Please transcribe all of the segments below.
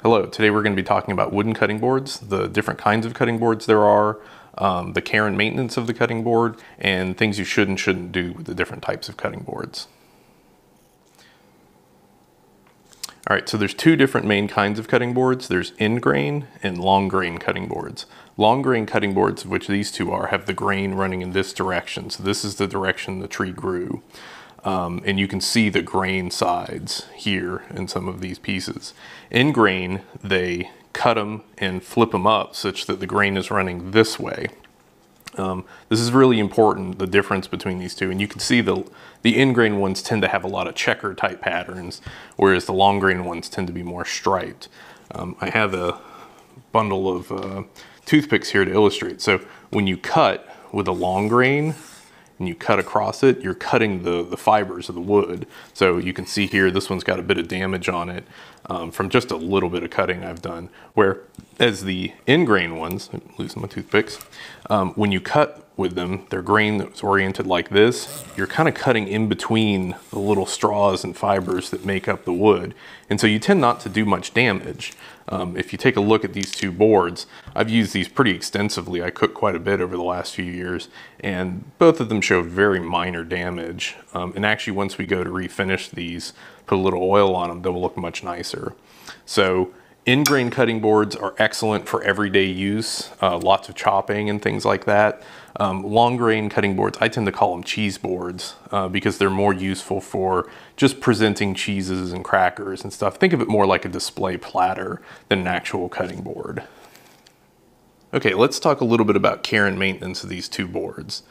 Hello, today we're going to be talking about wooden cutting boards, the different kinds of cutting boards there are, the care and maintenance of the cutting board, and things you should and shouldn't do with the different types of cutting boards. All right, so there's two different main kinds of cutting boards. There's end grain and long grain cutting boards. Long grain cutting boards, of which these two are, have the grain running in this direction. So this is the direction the tree grew. And you can see the grain sides here in some of these pieces. In grain, they cut them and flip them up such that the grain is running this way. This is really important, the difference between these two. And you can see the in grain ones tend to have a lot of checker type patterns, whereas the long grain ones tend to be more striped. I have a bundle of toothpicks here to illustrate. So when you cut with a long grain, and you cut across it, you're cutting the fibers of the wood. So you can see here, this one's got a bit of damage on it from just a little bit of cutting I've done. Whereas the end grain ones, I'm losing my toothpicks, when you cut with them, their grain that's oriented like this, you're kind of cutting in between the little straws and fibers that make up the wood. And so you tend not to do much damage. If you take a look at these two boards, I've used these pretty extensively. I cooked quite a bit over the last few years, and both of them showed very minor damage. And actually, once we go to refinish these, put a little oil on them, they'll look much nicer. So end grain cutting boards are excellent for everyday use, lots of chopping and things like that. Long grain cutting boards, I tend to call them cheese boards because they're more useful for just presenting cheeses and crackers and stuff. Think of it more like a display platter than an actual cutting board. Okay, let's talk a little bit about care and maintenance of these two boards.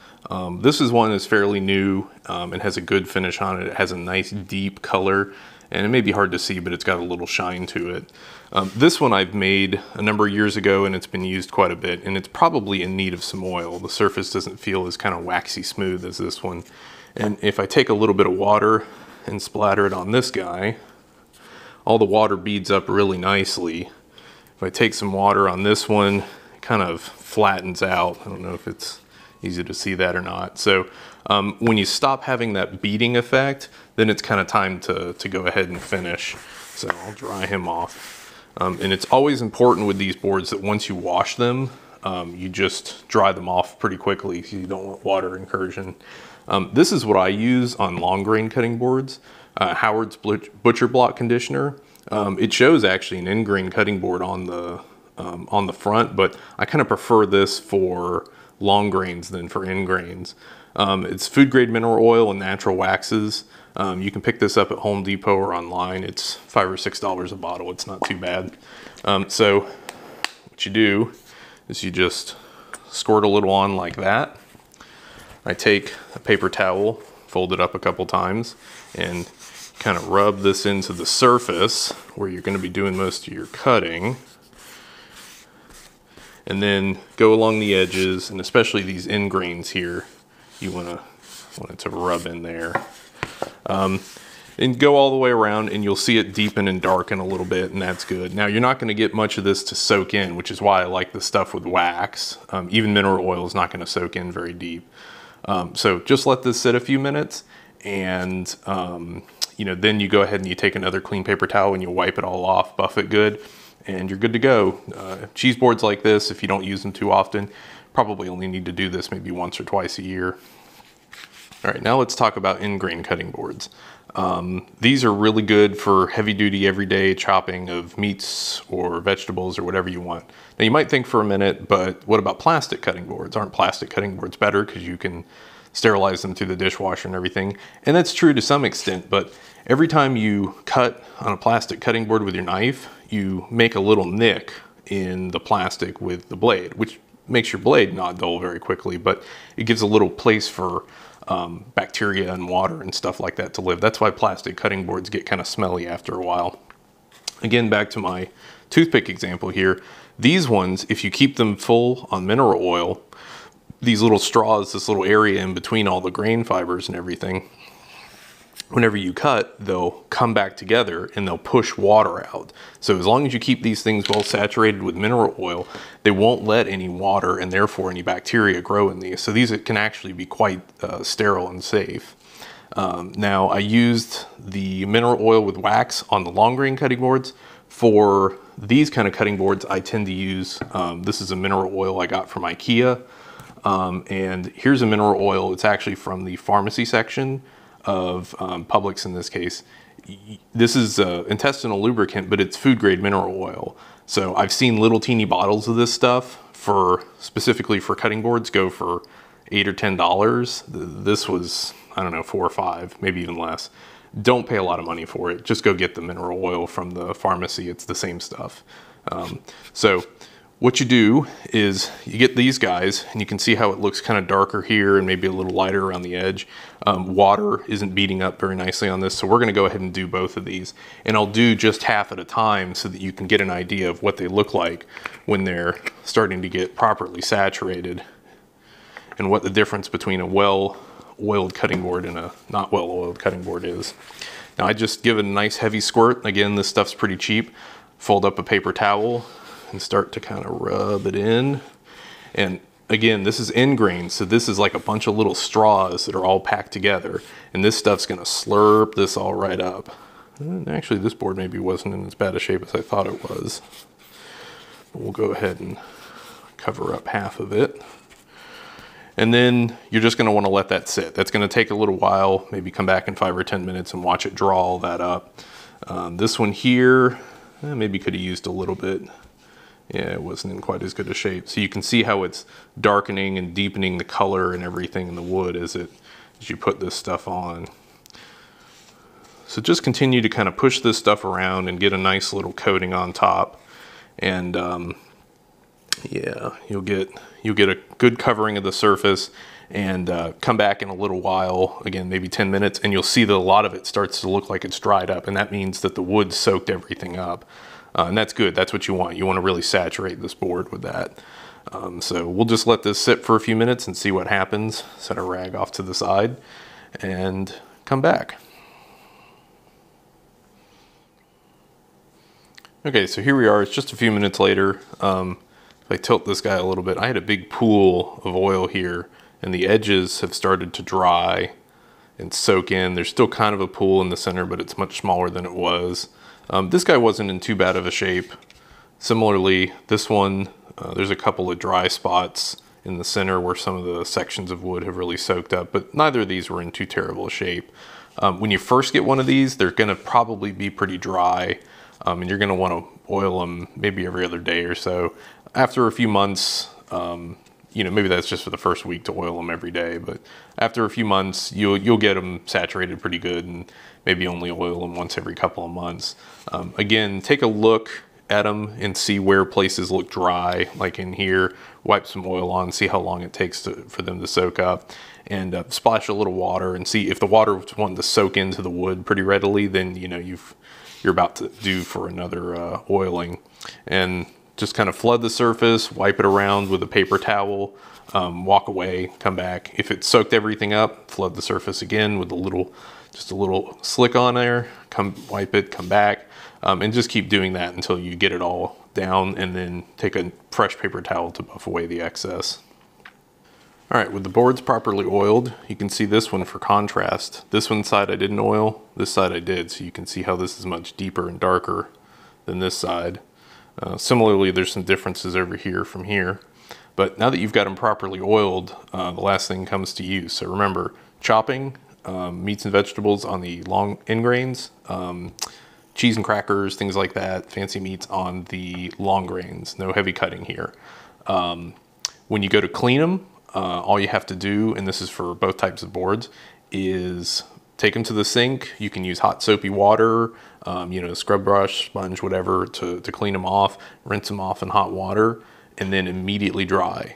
This is one that's fairly new and has a good finish on it. It has a nice deep color, and it may be hard to see, but it's got a little shine to it. This one I've made a number of years ago, and it's been used quite a bit, and it's probably in need of some oil. The surface doesn't feel as kind of waxy smooth as this one. And if I take a little bit of water and splatter it on this guy, all the water beads up really nicely. If I take some water on this one, it kind of flattens out. I don't know if it's easy to see that or not. So when you stop having that beading effect, then it's kind of time to go ahead and finish. So I'll dry him off. And it's always important with these boards that once you wash them, you just dry them off pretty quickly so you don't want water incursion. This is what I use on long grain cutting boards, Howard's Butcher Block Conditioner. It shows actually an end grain cutting board on the front, but I kind of prefer this for long grains than for end grains. It's food grade mineral oil and natural waxes. You can pick this up at Home Depot or online. It's $5 or $6 a bottle. It's not too bad. So what you do is you just squirt a little on like that. I take a paper towel, fold it up a couple times, and kind of rub this into the surface where you're going to be doing most of your cutting. And then go along the edges, and especially these end grains here, you want it to rub in there. And go all the way around, and you'll see it deepen and darken a little bit, and that's good. Now, you're not going to get much of this to soak in, which is why I like the stuff with wax. Even mineral oil is not going to soak in very deep. So just let this sit a few minutes, and then you go ahead and you take another clean paper towel and you wipe it all off, buff it good, and you're good to go. Cheese boards like this, if you don't use them too often, probably only need to do this maybe once or twice a year. All right, now let's talk about end grain cutting boards. These are really good for heavy duty everyday chopping of meats or vegetables or whatever you want. Now you might think for a minute, but what about plastic cutting boards? Aren't plastic cutting boards better because you can sterilize them through the dishwasher and everything? And that's true to some extent, but every time you cut on a plastic cutting board with your knife, you make a little nick in the plastic with the blade, which makes your blade not dull very quickly, but it gives a little place for bacteria and water and stuff like that to live. That's why plastic cutting boards get kind of smelly after a while. Again, back to my toothpick example here. These ones, if you keep them full on mineral oil, these little straws, this little area in between all the grain fibers and everything, whenever you cut, they'll come back together and they'll push water out. So as long as you keep these things well saturated with mineral oil, they won't let any water and therefore any bacteria grow in these. So these can actually be quite sterile and safe. Now I used the mineral oil with wax on the long grain cutting boards for these kind of cutting boards I tend to use. This is a mineral oil I got from IKEA. And here's a mineral oil. It's actually from the pharmacy section of Publix in this case. This is intestinal lubricant, but it's food grade mineral oil. So I've seen little teeny bottles of this stuff specifically for cutting boards go for $8 or $10. This was, I don't know, $4 or $5, maybe even less. Don't pay a lot of money for it. Just go get the mineral oil from the pharmacy. It's the same stuff. So what you do is you get these guys, and you can see how it looks kind of darker here and maybe a little lighter around the edge. Water isn't beating up very nicely on this, so we're going to go ahead and do both of these. And I'll do just half at a time so that you can get an idea of what they look like when they're starting to get properly saturated, and what the difference between a well-oiled cutting board and a not well-oiled cutting board is. Now I just give it a nice heavy squirt. Again, this stuff's pretty cheap. Fold up a paper towel and start to kind of rub it in. And again, this is end grain, so this is like a bunch of little straws that are all packed together, and this stuff's gonna slurp this all right up. And actually, this board maybe wasn't in as bad a shape as I thought it was. But we'll go ahead and cover up half of it. And then you're just gonna wanna let that sit. That's gonna take a little while, maybe come back in 5 or 10 minutes and watch it draw all that up. This one here, maybe could have used a little bit. Yeah, it wasn't in quite as good a shape. So you can see how it's darkening and deepening the color and everything in the wood as you put this stuff on. So just continue to kind of push this stuff around and get a nice little coating on top. And yeah, you'll get a good covering of the surface, and come back in a little while, again, maybe 10 minutes, and you'll see that a lot of it starts to look like it's dried up, and that means that the wood soaked everything up. And that's good. That's what you want. You want to really saturate this board with that. So we'll just let this sit for a few minutes and see what happens. Set a rag off to the side and come back. Okay, so here we are. It's just a few minutes later. If I tilt this guy a little bit, I had a big pool of oil here, and the edges have started to dry and soak in. There's still kind of a pool in the center, but it's much smaller than it was. This guy wasn't in too bad of a shape. Similarly, this one, there's a couple of dry spots in the center where some of the sections of wood have really soaked up, but neither of these were in too terrible a shape. When you first get one of these, they're gonna probably be pretty dry, and you're gonna wanna oil them maybe every other day or so. After a few months, you know, maybe that's just for the first week to oil them every day, but after a few months, you'll get them saturated pretty good, and maybe only oil them once every couple of months. Again, take a look at them and see where places look dry, like in here. Wipe some oil on, see how long it takes for them to soak up, and splash a little water and see if the water was wanting to soak into the wood pretty readily, then you know you're about to do for another oiling. And just kind of flood the surface, wipe it around with a paper towel, walk away, come back. If it soaked everything up, flood the surface again with just a little slick on there, wipe it, come back, and just keep doing that until you get it all down, and then take a fresh paper towel to buff away the excess. All right, with the boards properly oiled, you can see this one for contrast. This one side I didn't oil, this side I did, so you can see how this is much deeper and darker than this side. Similarly, there's some differences over here from here. But now that you've got them properly oiled, the last thing comes to use. So remember, chopping meats and vegetables on the long end grains, cheese and crackers, things like that, fancy meats on the long grains, no heavy cutting here. When you go to clean them, all you have to do, and this is for both types of boards, is take them to the sink. You can use hot soapy water, you know, scrub brush, sponge, whatever, to clean them off, rinse them off in hot water, and then immediately dry.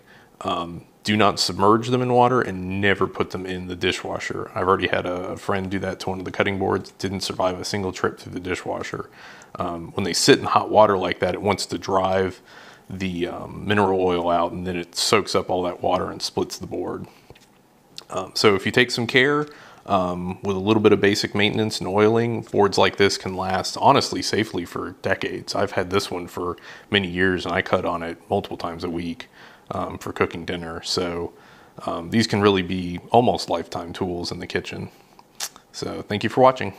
Do not submerge them in water, and never put them in the dishwasher. I've already had a friend do that to one of the cutting boards, didn't survive a single trip through the dishwasher. When they sit in hot water like that, it wants to drive the mineral oil out, and then it soaks up all that water and splits the board. So if you take some care, with a little bit of basic maintenance and oiling, boards like this can last, honestly, safely for decades. I've had this one for many years, and I cut on it multiple times a week for cooking dinner. So these can really be almost lifetime tools in the kitchen. So thank you for watching.